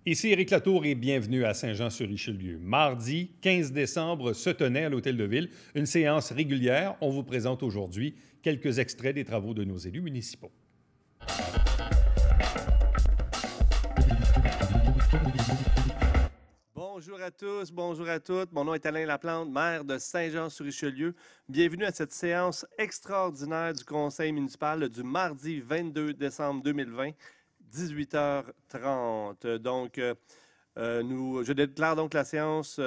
Ici Éric Latour et bienvenue à Saint-Jean-sur-Richelieu. Mardi 15 décembre se tenait à l'Hôtel de Ville une séance régulière. On vous présente aujourd'hui quelques extraits des travaux de nos élus municipaux. Bonjour à tous, bonjour à toutes. Mon nom est Alain Laplante, maire de Saint-Jean-sur-Richelieu. Bienvenue à cette séance extraordinaire du conseil municipal du mardi 22 décembre 2020, 18h30. Donc, je déclare donc la séance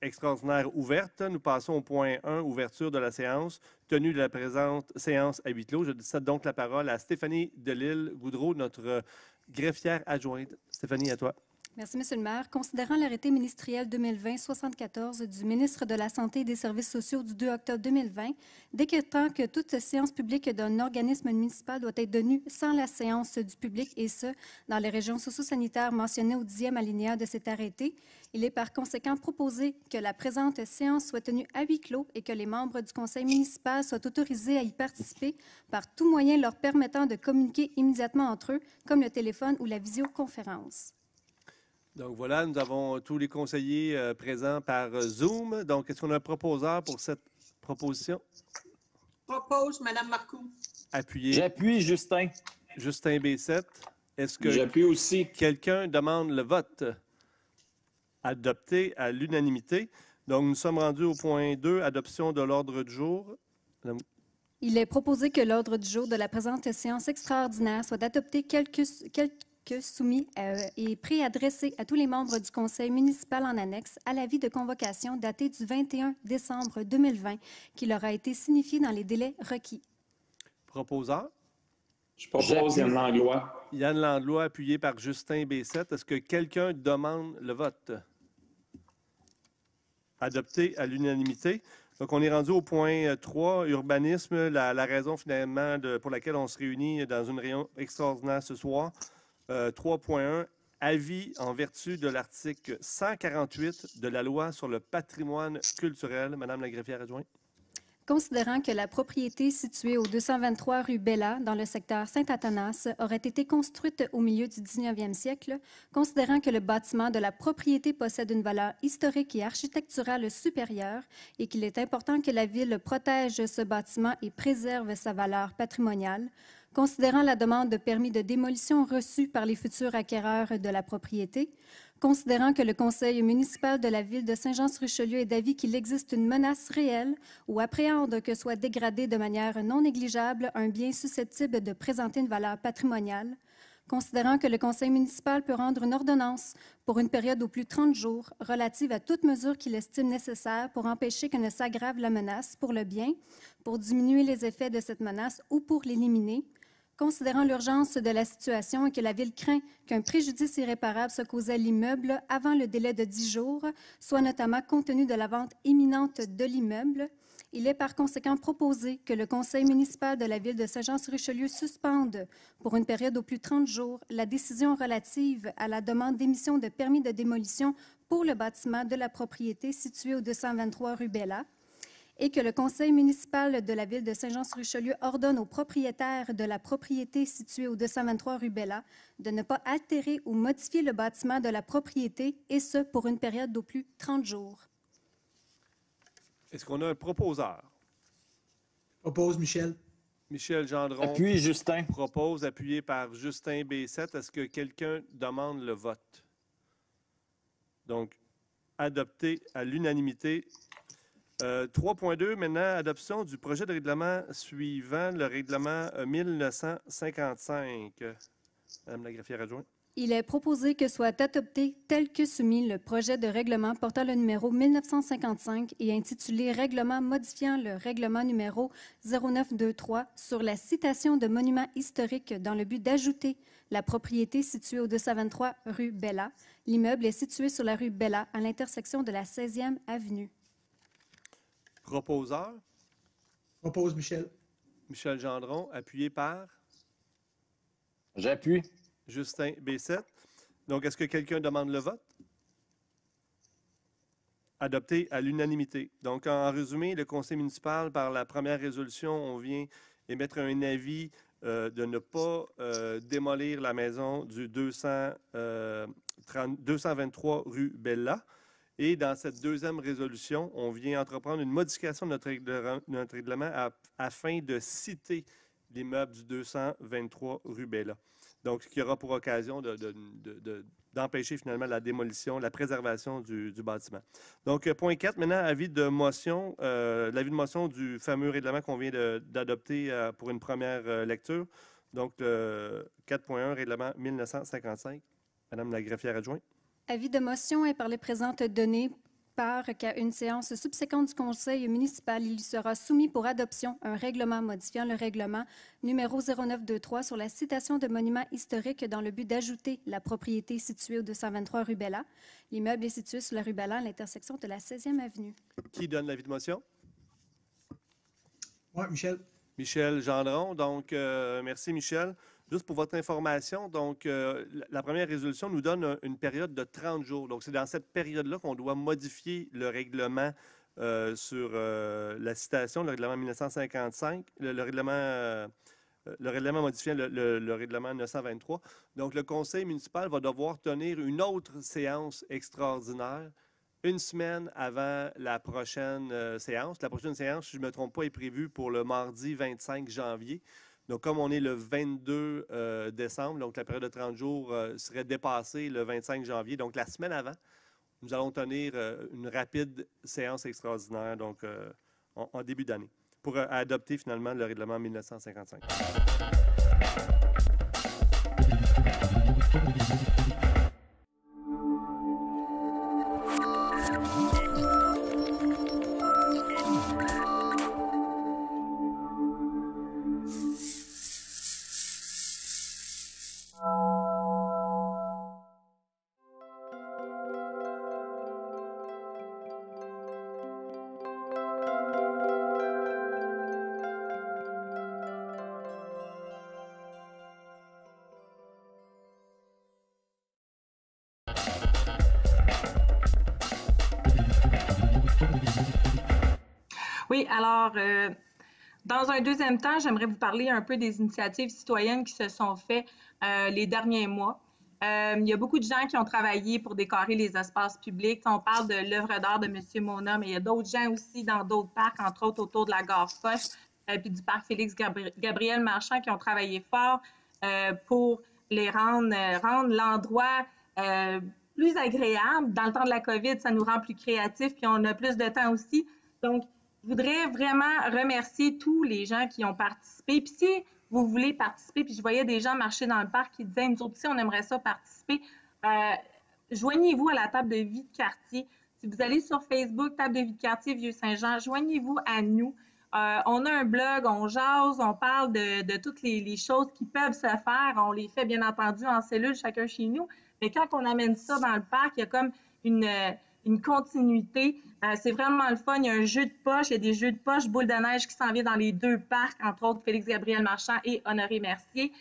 extraordinaire ouverte. Nous passons au point 1, ouverture de la séance. Tenue de la présente séance à huis clos, je cède donc la parole à Stéphanie Delisle-Goudreau, notre greffière adjointe. Stéphanie, à toi. Merci, M. le maire. Considérant l'arrêté ministériel 2020-74 du ministre de la Santé et des Services sociaux du 2 octobre 2020, décrétant que toute séance publique d'un organisme municipal doit être tenue sans la séance du public, et ce, dans les régions socio-sanitaires mentionnées au 10e alinéa de cet arrêté, il est par conséquent proposé que la présente séance soit tenue à huis clos et que les membres du conseil municipal soient autorisés à y participer par tout moyen leur permettant de communiquer immédiatement entre eux, comme le téléphone ou la visioconférence. Donc voilà, nous avons tous les conseillers présents par Zoom. Donc, est-ce qu'on a un proposeur pour cette proposition? Propose, Mme Marcoux. Appuyez. J'appuie, Justin. Justin B7. Est-ce que J'appuie aussi. quelqu'un demande le vote? Adopté à l'unanimité. Donc, nous sommes rendus au point 2, adoption de l'ordre du jour. Il est proposé que l'ordre du jour de la présente séance extraordinaire soit adopté soumis et préadressé à tous les membres du conseil municipal en annexe à l'avis de convocation daté du 21 décembre 2020 qui leur a été signifié dans les délais requis. Proposeur? Je propose Yann Langlois. Yann Langlois, appuyé par Justin B7. Est-ce que quelqu'un demande le vote? Adopté à l'unanimité. Donc, on est rendu au point 3, urbanisme, la raison finalement pour laquelle on se réunit dans une réunion extraordinaire ce soir. 3.1, avis en vertu de l'article 148 de la loi sur le patrimoine culturel. Madame la greffière adjointe. Considérant que la propriété située au 223 rue Bella, dans le secteur Saint-Athanas, aurait été construite au milieu du 19e siècle, considérant que le bâtiment de la propriété possède une valeur historique et architecturale supérieure et qu'il est important que la Ville protège ce bâtiment et préserve sa valeur patrimoniale, considérant la demande de permis de démolition reçue par les futurs acquéreurs de la propriété, considérant que le conseil municipal de la Ville de Saint-Jean-sur-Richelieu est d'avis qu'il existe une menace réelle ou appréhende que soit dégradé de manière non négligeable un bien susceptible de présenter une valeur patrimoniale, considérant que le conseil municipal peut rendre une ordonnance pour une période d'au plus 30 jours relative à toute mesure qu'il estime nécessaire pour empêcher que ne s'aggrave la menace pour le bien, pour diminuer les effets de cette menace ou pour l'éliminer, considérant l'urgence de la situation et que la Ville craint qu'un préjudice irréparable se cause à l'immeuble avant le délai de 10 jours, soit notamment compte tenu de la vente imminente de l'immeuble, il est par conséquent proposé que le conseil municipal de la Ville de Saint-Jean-sur-Richelieu suspende, pour une période d'au plus 30 jours, la décision relative à la demande d'émission de permis de démolition pour le bâtiment de la propriété situé au 223 rue Bella, et que le conseil municipal de la Ville de Saint-Jean-sur-Richelieu ordonne aux propriétaires de la propriété située au 223 rue Bella de ne pas altérer ou modifier le bâtiment de la propriété, et ce, pour une période d'au plus 30 jours. Est-ce qu'on a un proposeur? Propose, Michel. Michel Gendron. Appuie, Justin. Propose, appuyé par Justin B7. Est-ce que quelqu'un demande le vote? Donc, adopté à l'unanimité. 3.2, maintenant, adoption du projet de règlement suivant, le règlement 1955. Madame la greffière adjointe. Il est proposé que soit adopté tel que soumis le projet de règlement portant le numéro 1955 et intitulé « Règlement modifiant le règlement numéro 0923 sur la citation de monuments historiques dans le but d'ajouter la propriété située au 223 rue Bella. L'immeuble est situé sur la rue Bella à l'intersection de la 16e avenue. » Proposeur? Propose, Michel. Michel Gendron, appuyé par J'appuie. Justin B7. Donc, est-ce que quelqu'un demande le vote? Adopté à l'unanimité. Donc, en résumé, le conseil municipal, par la première résolution, on vient émettre un avis de ne pas démolir la maison du 223 rue Bella. Et dans cette deuxième résolution, on vient entreprendre une modification de notre règlement afin de citer l'immeuble du 223 rue Bella. Donc, ce qui aura pour occasion d'empêcher finalement la démolition, la préservation du bâtiment. Donc, point 4, maintenant, avis de motion. L'avis de motion du fameux règlement qu'on vient d'adopter pour une première lecture. Donc, 4.1, règlement 1955. Madame la greffière adjointe. Avis de motion est par les présentes données qu'à une séance subséquente du Conseil municipal, il sera soumis pour adoption un règlement modifiant le règlement numéro 0923 sur la citation de monuments historiques dans le but d'ajouter la propriété située au 223 rue Bella. L'immeuble est situé sur la rue Bella, à l'intersection de la 16e avenue. Qui donne l'avis de motion? Oui, Michel. Michel Gendron. Donc, merci, Michel. Juste pour votre information, donc, la première résolution nous donne une période de 30 jours. Donc, c'est dans cette période-là qu'on doit modifier le règlement sur la citation, le règlement 1955, le règlement modifiant le règlement 923. Donc, le conseil municipal va devoir tenir une autre séance extraordinaire une semaine avant la prochaine séance. La prochaine séance, si je ne me trompe pas, est prévue pour le mardi 25 janvier. Donc, comme on est le 22 décembre, donc la période de 30 jours serait dépassée le 25 janvier. Donc, la semaine avant, nous allons tenir une rapide séance extraordinaire, donc en début d'année, pour adopter finalement le règlement 1955. Oui, alors, dans un deuxième temps, j'aimerais vous parler un peu des initiatives citoyennes qui se sont faites les derniers mois. Il y a beaucoup de gens qui ont travaillé pour décorer les espaces publics. On parle de l'œuvre d'art de M. Mona, mais il y a d'autres gens aussi dans d'autres parcs, entre autres autour de la gare Foch, puis du parc Félix-Gabriel Marchand, qui ont travaillé fort pour les rendre l'endroit plus agréable. Dans le temps de la COVID, ça nous rend plus créatifs, puis on a plus de temps aussi. Donc, je voudrais vraiment remercier tous les gens qui ont participé. Puis si vous voulez participer, puis je voyais des gens marcher dans le parc qui disaient « Nous autres aussi, on aimerait ça participer », joignez-vous à la table de vie de quartier. Si vous allez sur Facebook, table de vie de quartier Vieux-Saint-Jean, joignez-vous à nous. On a un blog, on jase, on parle de toutes les choses qui peuvent se faire. On les fait bien entendu en cellule, chacun chez nous. Mais quand on amène ça dans le parc, il y a comme une continuité. C'est vraiment le fun. Il y a un jeu de poche. Il y a des jeux de poche boule de neige qui s'en vient dans les deux parcs, entre autres Félix-Gabriel Marchand et Honoré Mercier.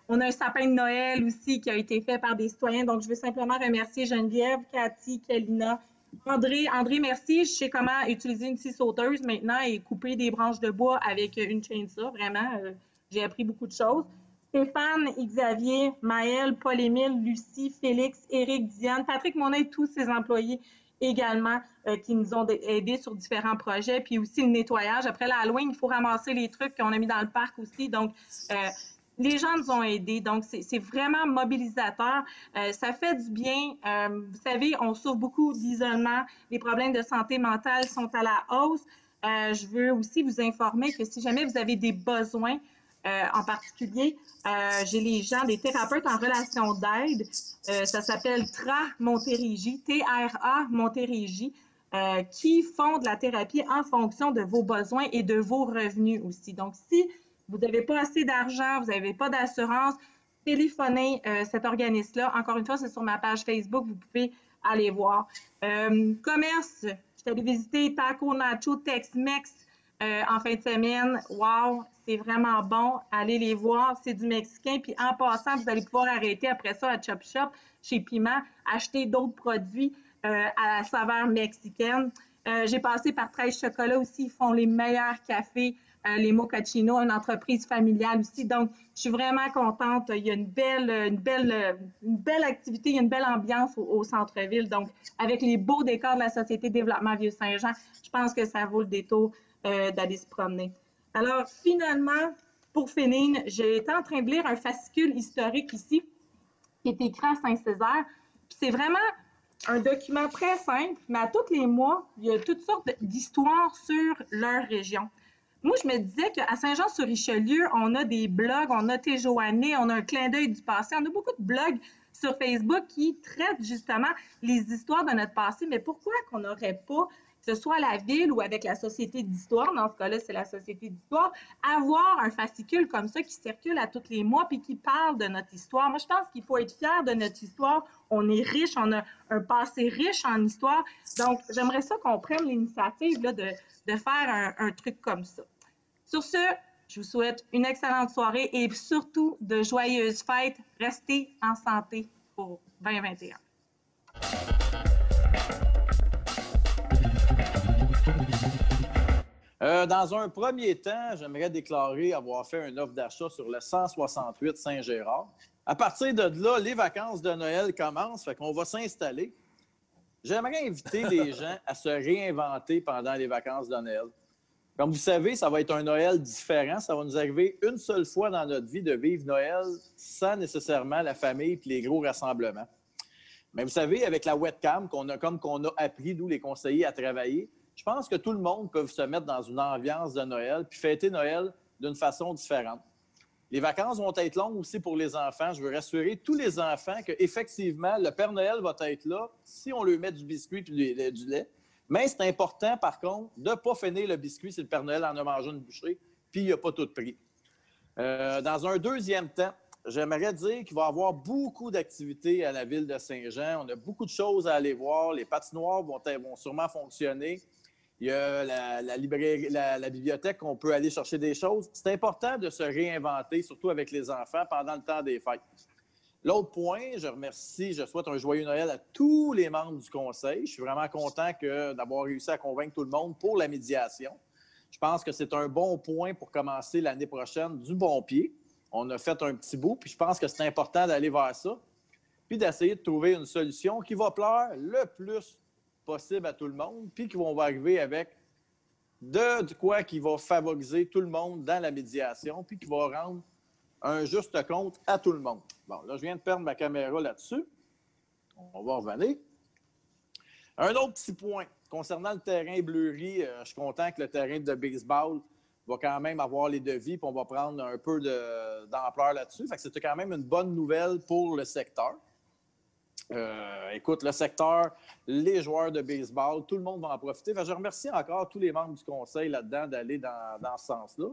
On a un sapin de Noël aussi qui a été fait par des citoyens. Donc, je veux simplement remercier Geneviève, Cathy, Kalina, André, merci. Je sais comment utiliser une scie sauteuse maintenant et couper des branches de bois avec une chainsaw. Vraiment, j'ai appris beaucoup de choses. Stéphane, Xavier, Maëlle, Paul-Émile, Lucie, Félix, Éric, Diane, Patrick Monin et tous ses employés également qui nous ont aidés sur différents projets. Puis aussi le nettoyage. Après la Halloween, il faut ramasser les trucs qu'on a mis dans le parc aussi. Donc, les gens nous ont aidés. Donc, c'est vraiment mobilisateur. Ça fait du bien. Vous savez, on souffre beaucoup d'isolement. Les problèmes de santé mentale sont à la hausse. Je veux aussi vous informer que si jamais vous avez des besoins, en particulier, j'ai les gens, des thérapeutes en relation d'aide. Ça s'appelle TRA Montérégie, T-R-A Montérégie, qui font de la thérapie en fonction de vos besoins et de vos revenus aussi. Donc, si vous n'avez pas assez d'argent, vous n'avez pas d'assurance, téléphonez cet organisme-là. Encore une fois, c'est sur ma page Facebook, vous pouvez aller voir. Commerce, je suis allée visiter Taco Nacho Tex-Mex en fin de semaine. Wow, c'est vraiment bon. Allez les voir, c'est du mexicain. Puis en passant, vous allez pouvoir arrêter après ça à Chop Shop, chez Piment, acheter d'autres produits à la saveur mexicaine. J'ai passé par 13 Chocolats aussi, ils font les meilleurs cafés les Mochaccino, une entreprise familiale aussi. Donc, je suis vraiment contente. Il y a une belle activité, il y a une belle ambiance au centre-ville. Donc, avec les beaux décors de la Société de développement Vieux-Saint-Jean, je pense que ça vaut le détour d'aller se promener. Alors, finalement, pour finir, j'ai été en train de lire un fascicule historique ici, qui est écrit à Saint-Césaire. C'est vraiment un document très simple, mais à tous les mois, il y a toutes sortes d'histoires sur leur région. Moi, je me disais qu'à Saint-Jean-sur-Richelieu, on a des blogs, on a Téjoannée, on a un clin d'œil du passé, on a beaucoup de blogs sur Facebook qui traitent justement les histoires de notre passé, mais pourquoi qu'on n'aurait pas, que ce soit à la ville ou avec la Société d'histoire, dans ce cas-là, c'est la Société d'histoire, avoir un fascicule comme ça qui circule à tous les mois puis qui parle de notre histoire. Moi, je pense qu'il faut être fier de notre histoire. On est riche, on a un passé riche en histoire. Donc, j'aimerais ça qu'on prenne l'initiative là, de faire un truc comme ça. Sur ce, je vous souhaite une excellente soirée et surtout de joyeuses fêtes. Restez en santé pour 2021. Dans un premier temps, j'aimerais déclarer avoir fait une offre d'achat sur le 168 Saint-Gérard. À partir de là, les vacances de Noël commencent, fait qu'on va s'installer. J'aimerais inviter les gens à se réinventer pendant les vacances de Noël. Comme vous savez, ça va être un Noël différent. Ça va nous arriver une seule fois dans notre vie de vivre Noël sans nécessairement la famille et les gros rassemblements. Mais vous savez, avec la webcam qu'on a appris, nous, les conseillers, à travailler, je pense que tout le monde peut se mettre dans une ambiance de Noël puis fêter Noël d'une façon différente. Les vacances vont être longues aussi pour les enfants. Je veux rassurer tous les enfants qu'effectivement, le Père Noël va être là si on lui met du biscuit et du lait. Mais c'est important, par contre, de ne pas finir le biscuit si le Père Noël en a mangé une bouchée puis il n'a pas tout pris. Dans un deuxième temps, j'aimerais dire qu'il va y avoir beaucoup d'activités à la ville de Saint-Jean. On a beaucoup de choses à aller voir. Les patinoires vont sûrement fonctionner. Il y a la bibliothèque qu'on peut aller chercher des choses. C'est important de se réinventer, surtout avec les enfants, pendant le temps des fêtes. L'autre point, je souhaite un joyeux Noël à tous les membres du conseil. Je suis vraiment content d'avoir réussi à convaincre tout le monde pour la médiation. Je pense que c'est un bon point pour commencer l'année prochaine du bon pied. On a fait un petit bout, puis je pense que c'est important d'aller vers ça, puis d'essayer de trouver une solution qui va plaire le plus possible à tout le monde, puis qu'on va arriver avec de quoi qui va favoriser tout le monde dans la médiation, puis qui va rendre un juste compte à tout le monde. Bon, là, je viens de perdre ma caméra là-dessus. On va revenir. Un autre petit point. Concernant le terrain Bleury, je suis content que le terrain de baseball va quand même avoir les devis, puis on va prendre un peu d'ampleur là-dessus. Fait que c'était quand même une bonne nouvelle pour le secteur. Écoute, le secteur, les joueurs de baseball, tout le monde va en profiter. Fait que je remercie encore tous les membres du conseil là-dedans d'aller dans ce sens-là.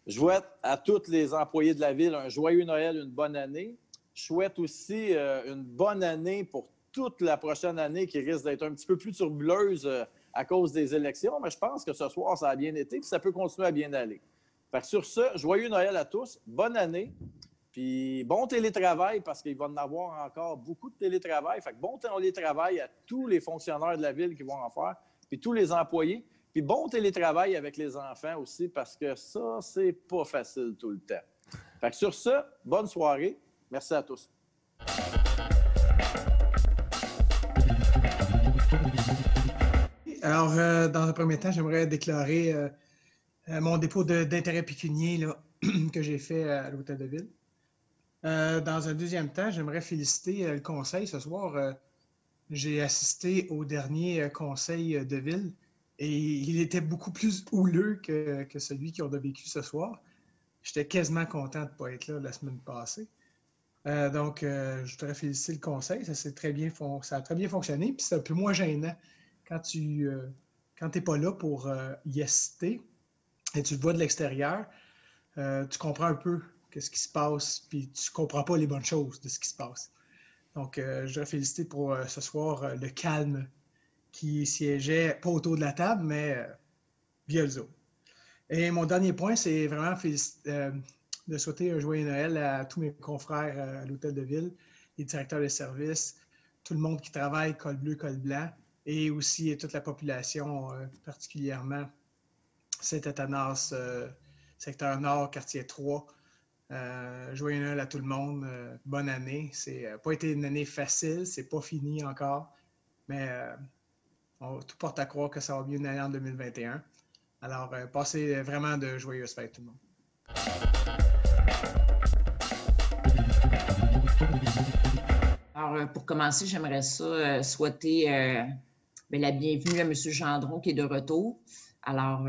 Je souhaite à tous les employés de la ville un joyeux Noël, une bonne année. Je souhaite aussi une bonne année pour toute la prochaine année qui risque d'être un petit peu plus turbuleuse à cause des élections, mais je pense que ce soir, ça a bien été et ça peut continuer à bien aller. Fait que sur ce, joyeux Noël à tous, bonne année, puis bon télétravail parce qu'il va en avoir encore beaucoup de télétravail. Fait que bon télétravail à tous les fonctionnaires de la ville qui vont en faire, puis tous les employés. Puis bon télétravail avec les enfants aussi, parce que ça, c'est pas facile tout le temps. Fait que sur ce, bonne soirée. Merci à tous. Alors, dans un premier temps, j'aimerais déclarer mon dépôt d'intérêt pécunier là, que j'ai fait à l'Hôtel de Ville. Dans un deuxième temps, j'aimerais féliciter le conseil. Ce soir, j'ai assisté au dernier conseil de ville et il était beaucoup plus houleux que celui qu'on a vécu ce soir. J'étais quasiment content de ne pas être là la semaine passée. Donc, je voudrais féliciter le conseil. Ça a très bien fonctionné. Puis c'est un peu moins gênant quand tu n'es pas là pour y assister et tu le vois de l'extérieur. Tu comprends un peu ce qui se passe, puis tu ne comprends pas les bonnes choses de ce qui se passe. Donc, je voudrais féliciter pour ce soir le calme qui siégeait, pas autour de la table, mais via le Zoom. Et mon dernier point, c'est vraiment de souhaiter un joyeux Noël à tous mes confrères à l'Hôtel de Ville, les directeurs de service, tout le monde qui travaille, col bleu, col blanc, et aussi toute la population, particulièrement Saint-Athanas, secteur Nord, quartier 3. Joyeux Noël à tout le monde. Bonne année. C'est pas été une année facile, c'est pas fini encore, mais tout porte à croire que ça va bien une année en 2021. Alors, passez vraiment de joyeuses fêtes tout le monde. Alors, pour commencer, j'aimerais ça souhaiter la bienvenue à M. Gendron qui est de retour. Alors,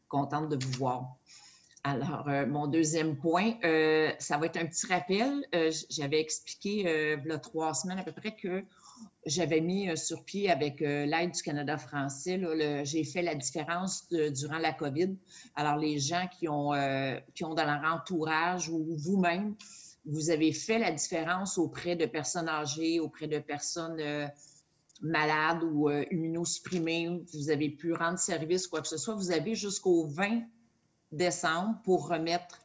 contente de vous voir. Alors, mon deuxième point, ça va être un petit rappel. J'avais expliqué il y a 3 semaines à peu près que j'avais mis sur pied avec l'aide du Canada français. J'ai fait la différence durant la COVID. Alors, les gens qui ont dans leur entourage ou vous-même, vous avez fait la différence auprès de personnes âgées, auprès de personnes malades ou immunosupprimées. Vous avez pu rendre service, quoi que ce soit. Vous avez jusqu'au 20 décembre pour remettre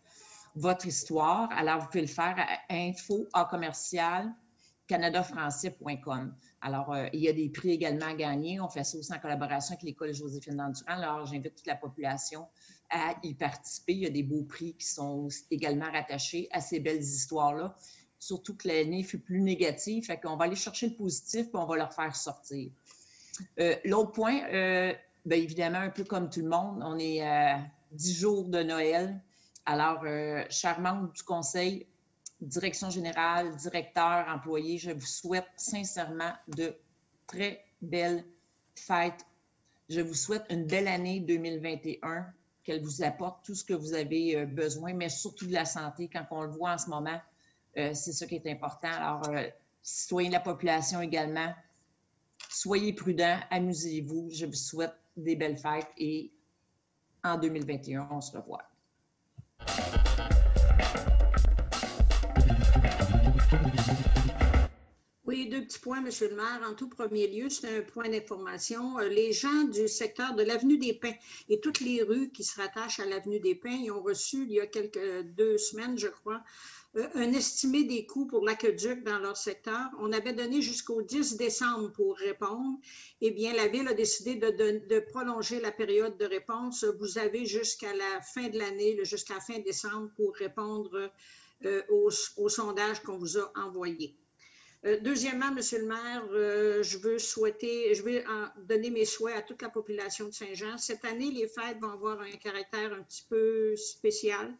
votre histoire. Alors, vous pouvez le faire à info@canadafrançais.com. Alors, il y a des prix également à gagner. On fait ça aussi en collaboration avec l'École Joséphine Dandurand. Alors, j'invite toute la population à y participer. Il y a des beaux prix qui sont également rattachés à ces belles histoires-là. Surtout que l'année fut plus négative. Fait qu'on va aller chercher le positif et on va leur faire sortir. L'autre point, évidemment, un peu comme tout le monde, on est 10 jours de Noël. Alors, chers membres du conseil, direction générale, directeur, employés, je vous souhaite sincèrement de très belles fêtes. Je vous souhaite une belle année 2021, qu'elle vous apporte tout ce que vous avez besoin, mais surtout de la santé. Quand on le voit en ce moment, c'est ça qui est important. Alors, citoyens de la population également, soyez prudents, amusez-vous. Je vous souhaite des belles fêtes et en 2021, on se revoit. Oui, 2 petits points, Monsieur le maire. En tout premier lieu, c'est un point d'information. Les gens du secteur de l'Avenue des Pins et toutes les rues qui se rattachent à l'Avenue des Pins, ils ont reçu, il y a 2 semaines, je crois, un estimé des coûts pour l'aqueduc dans leur secteur. On avait donné jusqu'au 10 décembre pour répondre. Eh bien, la Ville a décidé de prolonger la période de réponse. Vous avez jusqu'à la fin de l'année, jusqu'à la fin décembre, pour répondre au sondage qu'on vous a envoyé. Deuxièmement, Monsieur le maire, je veux donner mes souhaits à toute la population de Saint-Jean. Cette année, les fêtes vont avoir un caractère un petit peu spécial.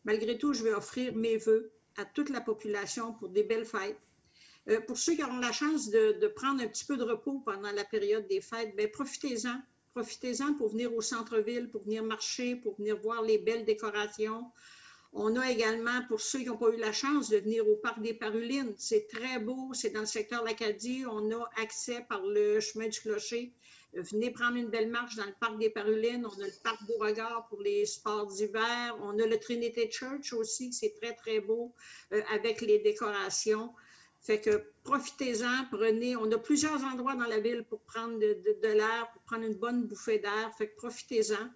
Malgré tout, je vais offrir mes vœux à toute la population pour des belles fêtes. Pour ceux qui auront la chance de prendre un petit peu de repos pendant la période des fêtes, bien, profitez-en. Profitez-en pour venir au centre-ville, pour venir marcher, pour venir voir les belles décorations. On a également, pour ceux qui n'ont pas eu la chance de venir au Parc des Parulines, c'est très beau, c'est dans le secteur de l'Acadie, on a accès par le chemin du Clocher. Venez prendre une belle marche dans le Parc des Parulines, on a le Parc Beauregard pour les sports d'hiver, on a le Trinity Church aussi, c'est très, très beau avec les décorations. Fait que profitez-en, on a plusieurs endroits dans la ville pour prendre de l'air, pour prendre une bonne bouffée d'air, fait que profitez-en.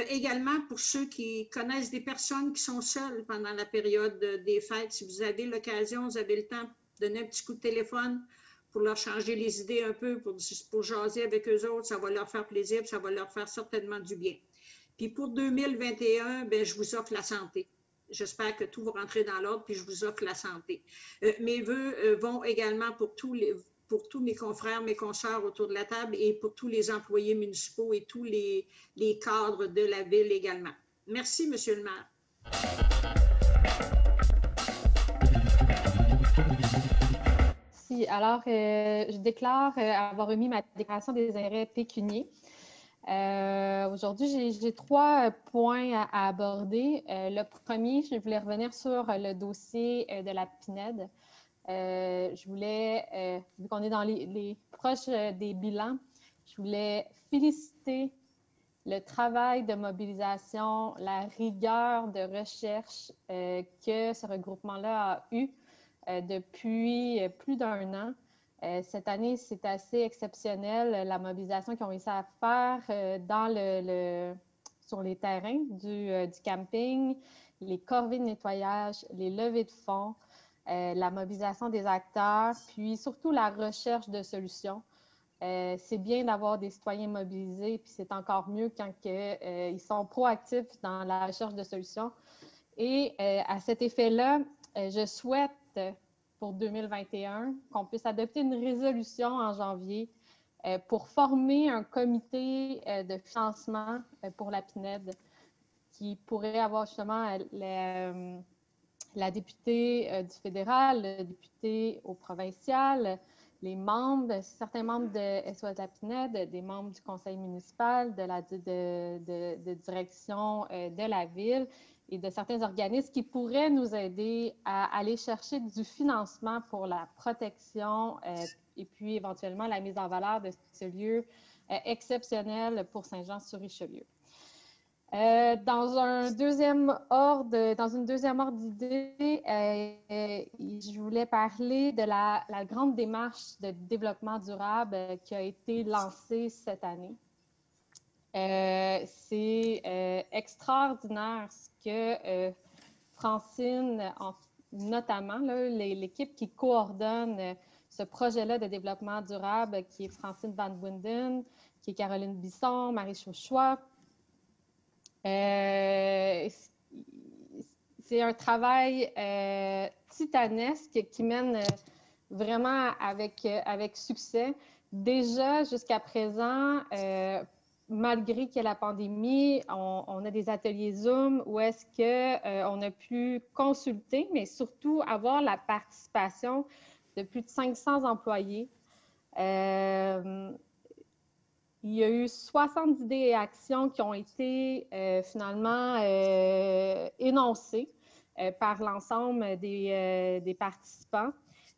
Également, pour ceux qui connaissent des personnes qui sont seules pendant la période des fêtes, si vous avez l'occasion, vous avez le temps de donner un petit coup de téléphone pour leur changer les idées un peu, pour jaser avec eux autres, ça va leur faire plaisir, ça va leur faire certainement du bien. Puis pour 2021, bien, je vous offre la santé. J'espère que tout va rentrer dans l'ordre, puis je vous offre la santé. Mes vœux vont également pour tous mes confrères, mes consoeurs autour de la table et pour tous les employés municipaux et tous les cadres de la ville également. Merci, Monsieur le maire. Si, alors, je déclare avoir remis ma déclaration des intérêts pécuniers. Aujourd'hui, j'ai 3 points à aborder. Le premier, je voulais revenir sur le dossier de la PNED. Je voulais, vu qu'on est dans les proches des bilans, je voulais féliciter le travail de mobilisation, la rigueur de recherche que ce regroupement-là a eu depuis plus d'1 an. Cette année, c'est assez exceptionnel, la mobilisation qu'ils ont réussi à faire sur les terrains du camping, les corvées de nettoyage, les levées de fonds, la mobilisation des acteurs, puis surtout la recherche de solutions. c'est bien d'avoir des citoyens mobilisés, puis c'est encore mieux quand ils sont proactifs dans la recherche de solutions. Et à cet effet-là, je souhaite pour 2021 qu'on puisse adopter une résolution en janvier pour former un comité de financement pour la PNED qui pourrait avoir justement la députée du fédéral, le député au provincial, les membres, certains membres de SOS de la PNED, des membres du conseil municipal, de direction de la ville et de certains organismes qui pourraient nous aider à aller chercher du financement pour la protection et puis éventuellement la mise en valeur de ce lieu exceptionnel pour Saint-Jean-sur-Richelieu. Dans une deuxième ordre d'idée, je voulais parler de la grande démarche de développement durable qui a été lancée cette année. C'est extraordinaire ce que Francine, notamment l'équipe qui coordonne ce projet-là de développement durable, qui est Francine Van Winden, qui est Caroline Bisson, Marie Chauchois. C'est un travail titanesque qui mène vraiment avec succès. Déjà, jusqu'à présent, malgré qu'il y ait la pandémie, on a des ateliers Zoom où est-ce qu'on a pu consulter, mais surtout avoir la participation de plus de 500 employés. Il y a eu 70 idées et actions qui ont été finalement énoncées par l'ensemble des participants.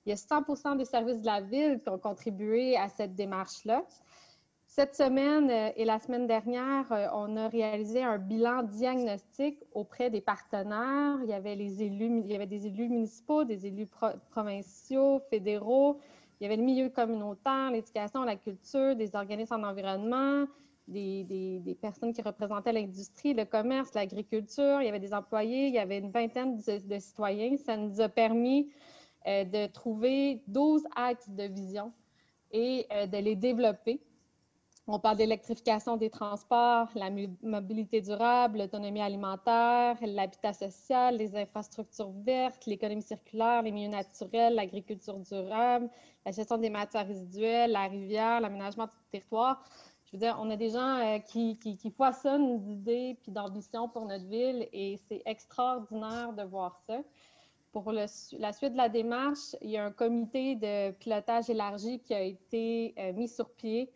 Il y a 100% des services de la ville qui ont contribué à cette démarche-là. Cette semaine et la semaine dernière, on a réalisé un bilan diagnostique auprès des partenaires. Il y avait des élus municipaux, des élus provinciaux, fédéraux. Il y avait le milieu communautaire, l'éducation, la culture, des organismes en environnement, des personnes qui représentaient l'industrie, le commerce, l'agriculture. Il y avait des employés, il y avait une vingtaine de citoyens. Ça nous a permis de trouver 12 axes de vision et de les développer. On parle d'électrification des transports, la mobilité durable, l'autonomie alimentaire, l'habitat social, les infrastructures vertes, l'économie circulaire, les milieux naturels, l'agriculture durable, la gestion des matières résiduelles, la rivière, l'aménagement du territoire. Je veux dire, on a des gens qui poissonnent d'idées puis d'ambitions pour notre ville et c'est extraordinaire de voir ça. Pour la suite de la démarche, il y a un comité de pilotage élargi qui a été mis sur pied.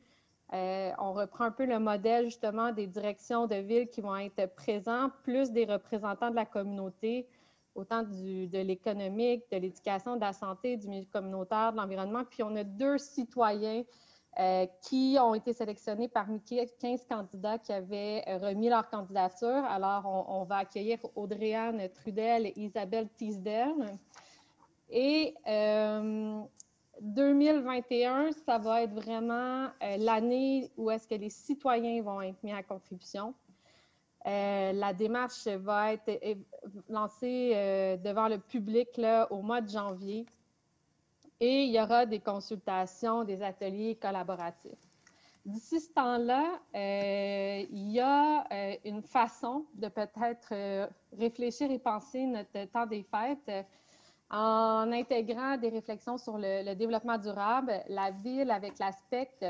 On reprend un peu le modèle justement des directions de ville qui vont être présents, plus des représentants de la communauté, autant de l'économique, de l'éducation, de la santé, du milieu communautaire, de l'environnement. Puis on a 2 citoyens qui ont été sélectionnés parmi 15 candidats qui avaient remis leur candidature. Alors, on va accueillir Audrey-Anne Trudel et Isabelle Teasdale. Et 2021, ça va être vraiment l'année où est-ce que les citoyens vont être mis à contribution. La démarche va être lancée devant le public là, au mois de janvier et il y aura des consultations, des ateliers collaboratifs. D'ici ce temps-là, il y a une façon de peut-être réfléchir et penser notre temps des fêtes en intégrant des réflexions sur le développement durable. La Ville, avec l'ASPECT,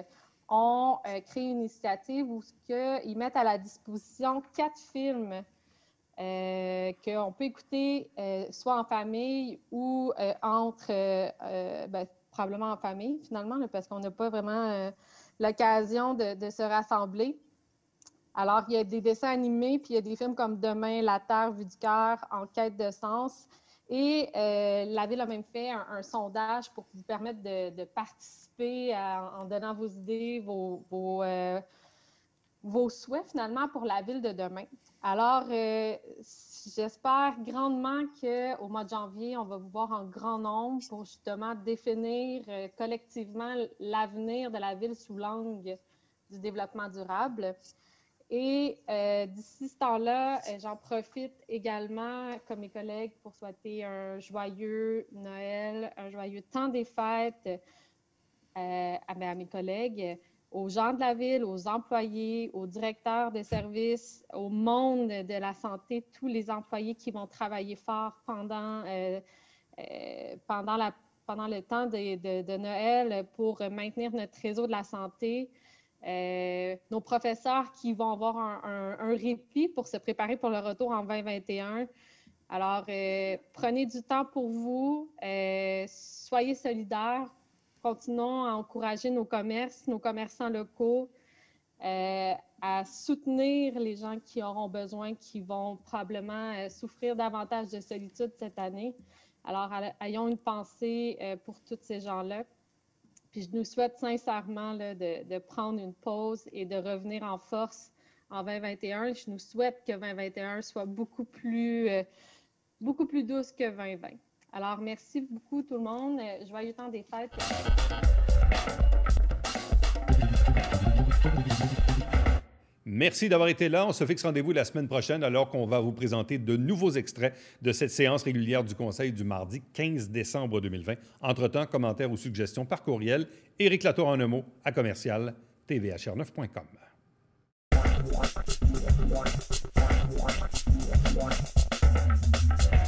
ont créé une initiative où ils mettent à la disposition 4 films qu'on peut écouter soit en famille ou probablement en famille, finalement, là, parce qu'on n'a pas vraiment l'occasion de se rassembler. Alors, il y a des dessins animés, puis il y a des films comme Demain, La Terre vue du cœur, En quête de sens. Et la Ville a même fait un sondage pour vous permettre de participer en donnant vos idées, vos souhaits finalement pour la Ville de demain. Alors, j'espère grandement qu'au mois de janvier, on va vous voir en grand nombre pour justement définir collectivement l'avenir de la Ville sous l'angle du développement durable. Et d'ici ce temps-là, j'en profite également, comme mes collègues, pour souhaiter un joyeux Noël, un joyeux temps des fêtes à mes collègues, aux gens de la ville, aux employés, aux directeurs de services, au monde de la santé, tous les employés qui vont travailler fort pendant le temps de Noël pour maintenir notre réseau de la santé. Nos professeurs qui vont avoir un répit pour se préparer pour le retour en 2021. Alors, prenez du temps pour vous, soyez solidaires, continuons à encourager nos commerces, nos commerçants locaux, à soutenir les gens qui auront besoin, qui vont probablement souffrir davantage de solitude cette année. Alors, ayons une pensée pour tous ces gens-là. Puis je nous souhaite sincèrement là, de prendre une pause et de revenir en force en 2021. Je nous souhaite que 2021 soit beaucoup plus douce que 2020. Alors, merci beaucoup tout le monde. Joyeux temps des fêtes. Merci d'avoir été là. On se fixe rendez-vous la semaine prochaine alors qu'on va vous présenter de nouveaux extraits de cette séance régulière du Conseil du mardi 15 décembre 2020. Entre-temps, commentaires ou suggestions par courriel, Éric Latour en un mot à commercial.tvhr9.com.